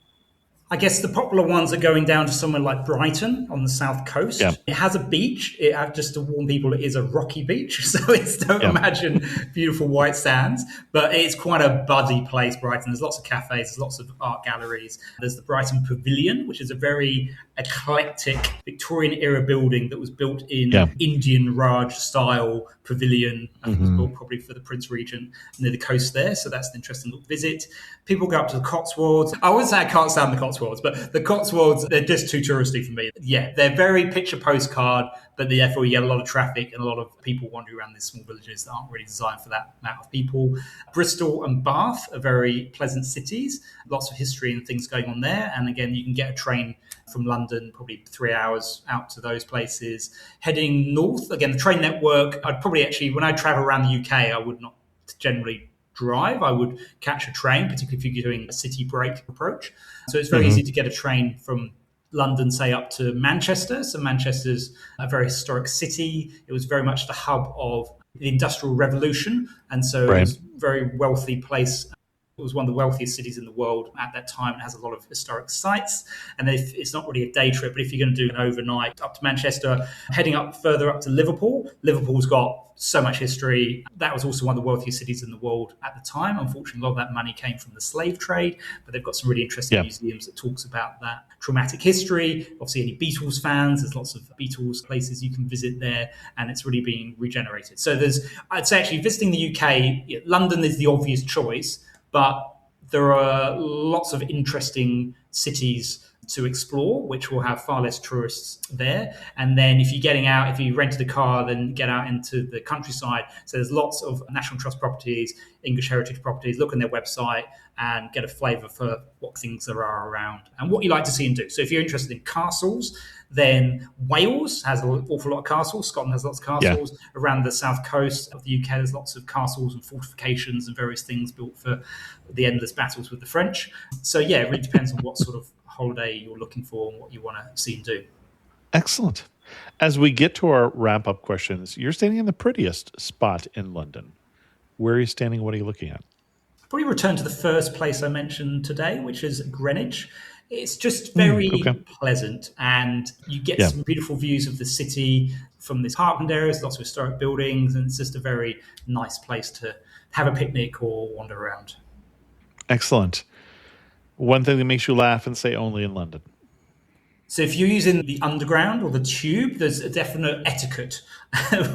I guess the popular ones are going down to somewhere like Brighton on the south coast. Yeah. It has a beach. Just to warn people, it is a rocky beach. So don't imagine beautiful white sands. But it's quite a buddy place, Brighton. There's lots of cafes, there's lots of art galleries. There's the Brighton Pavilion, which is a very eclectic Victorian-era building that was built in Indian Raj-style pavilion. I think it was built probably for the Prince Regent near the coast there. So that's an interesting little visit. People go up to the Cotswolds. I wouldn't say I can't stand the Cotswolds, but the Cotswolds, they're just too touristy for me. Yeah, they're very picture postcard, but therefore you get a lot of traffic and a lot of people wandering around these small villages that aren't really designed for that amount of people. Bristol and Bath are very pleasant cities, lots of history and things going on there. And again, you can get a train from London, probably 3 hours out to those places. Heading north, again, the train network, I'd probably actually, when I travel around the UK, I would not generally drive. I would catch a train, particularly if you're doing a city break approach. So it's very easy to get a train from London, say, up to Manchester. So Manchester's a very historic city. It was very much the hub of the Industrial Revolution. And so it was a very wealthy place It was one of the wealthiest cities in the world at that time. It has a lot of historic sites. And it's not really a day trip, but if you're going to do an overnight up to Manchester, heading up further up to Liverpool, Liverpool's got so much history. That was also one of the wealthiest cities in the world at the time. Unfortunately, a lot of that money came from the slave trade, but they've got some really interesting museums that talks about that traumatic history. Obviously, any Beatles fans, there's lots of Beatles places you can visit there, and it's really being regenerated. So I'd say actually visiting the UK, London is the obvious choice, but there are lots of interesting cities to explore, which will have far less tourists there. And then if you rented a car, then get out into the countryside. So there's lots of National Trust properties, English heritage properties. Look on their website and get a flavour for what things there are around and what you like to see and do. So if you're interested in castles, then Wales has an awful lot of castles. Scotland has lots of castles. Yeah. Around the south coast of the UK, there's lots of castles and fortifications and various things built for the endless battles with the French. So yeah, it really depends on what sort of holiday you're looking for and what you want to see and do. Excellent. As we get to our wrap-up questions, you're standing in the prettiest spot in London. Where are you standing? What are you looking at? I'll probably return to the first place I mentioned today, which is Greenwich. It's just very pleasant, and you get some beautiful views of the city from this parkland areas, lots of historic buildings, and it's just a very nice place to have a picnic or wander around. Excellent. One thing that makes you laugh and say only in London. So if you're using the underground or the tube, there's a definite etiquette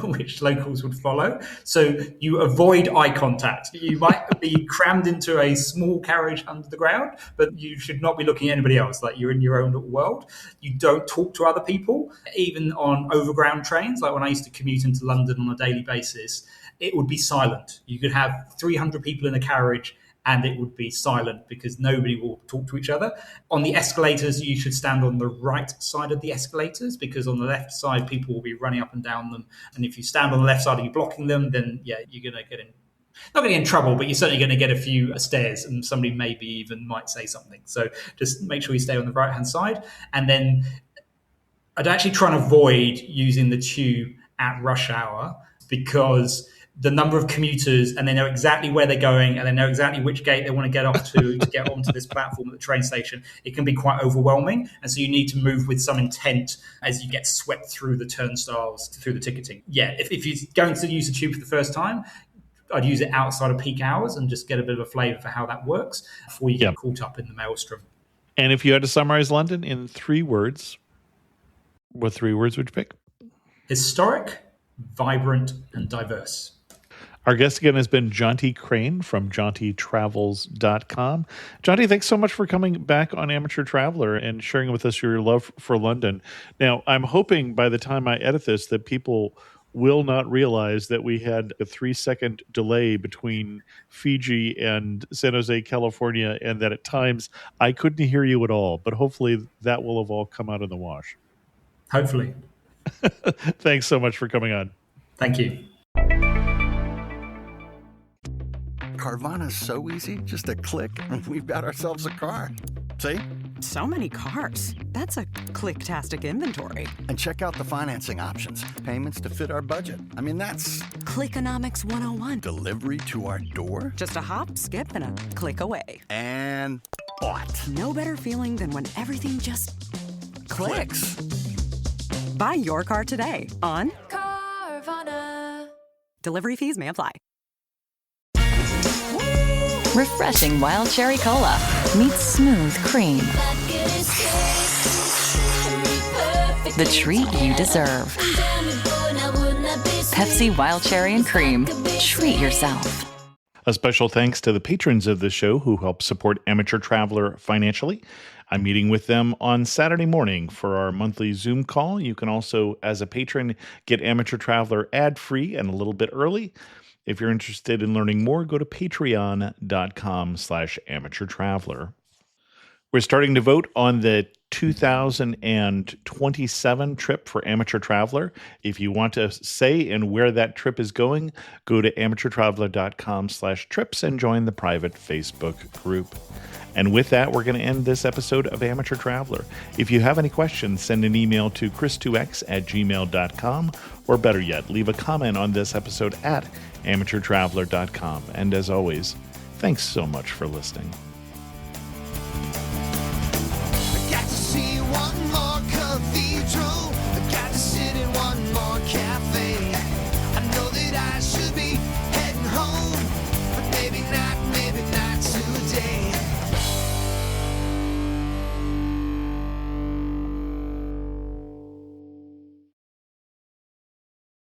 which locals would follow. So you avoid eye contact. You might be crammed into a small carriage under the ground, but you should not be looking at anybody else, like you're in your own little world. You don't talk to other people, even on overground trains. Like when I used to commute into London on a daily basis, it would be silent. You could have 300 people in a carriage and it would be silent because nobody will talk to each other. On the escalators, you should stand on the right side of the escalators because on the left side, people will be running up and down them. And if you stand on the left side and you're blocking them, then you're going to get in, not going to get in trouble, but you're certainly going to get a few stares and somebody maybe even might say something. So just make sure you stay on the right-hand side. And then I'd actually try and avoid using the tube at rush hour because the number of commuters, and they know exactly where they're going, and they know exactly which gate they want to get off to get onto this platform at the train station. It can be quite overwhelming, and so you need to move with some intent as you get swept through the turnstiles, through the ticketing. Yeah, if you're going to use the tube for the first time, I'd use it outside of peak hours and just get a bit of a flavour for how that works before you get caught up in the maelstrom. And if you had to summarize London in 3 words, what 3 words would you pick? Historic, vibrant, and diverse. Our guest again has been Jonty Crane from JontyTravels.com. Jonty, thanks so much for coming back on Amateur Traveler and sharing with us your love for London. Now, I'm hoping by the time I edit this that people will not realize that we had a 3-second delay between Fiji and San Jose, California, and that at times I couldn't hear you at all. But hopefully that will have all come out in the wash. Hopefully. Thanks so much for coming on. Thank you. Carvana's so easy, just a click, and we've got ourselves a car. See? So many cars. That's a click-tastic inventory. And check out the financing options. Payments to fit our budget. I mean, that's... Clickonomics 101. Delivery to our door? Just a hop, skip, and a click away. And bought. No better feeling than when everything just clicks. Buy your car today on Carvana. Delivery fees may apply. Refreshing wild cherry cola meets smooth cream. The treat you deserve. Pepsi Wild Cherry and Cream. Treat yourself. A special thanks to the patrons of the show who help support Amateur Traveler financially. I'm meeting with them on Saturday morning for our monthly Zoom call. You can also, as a patron, get Amateur Traveler ad-free and a little bit early. If you're interested in learning more, go to patreon.com/amateurtraveler. We're starting to vote on the 2027 trip for Amateur Traveler. If you want to say and where that trip is going, go to amateurtraveler.com/trips and join the private Facebook group. And with that, we're going to end this episode of Amateur Traveler. If you have any questions, send an email to chris2x@gmail.com, or better yet, leave a comment on this episode at amateurtraveler.com. And as always, Thanks so much for listening.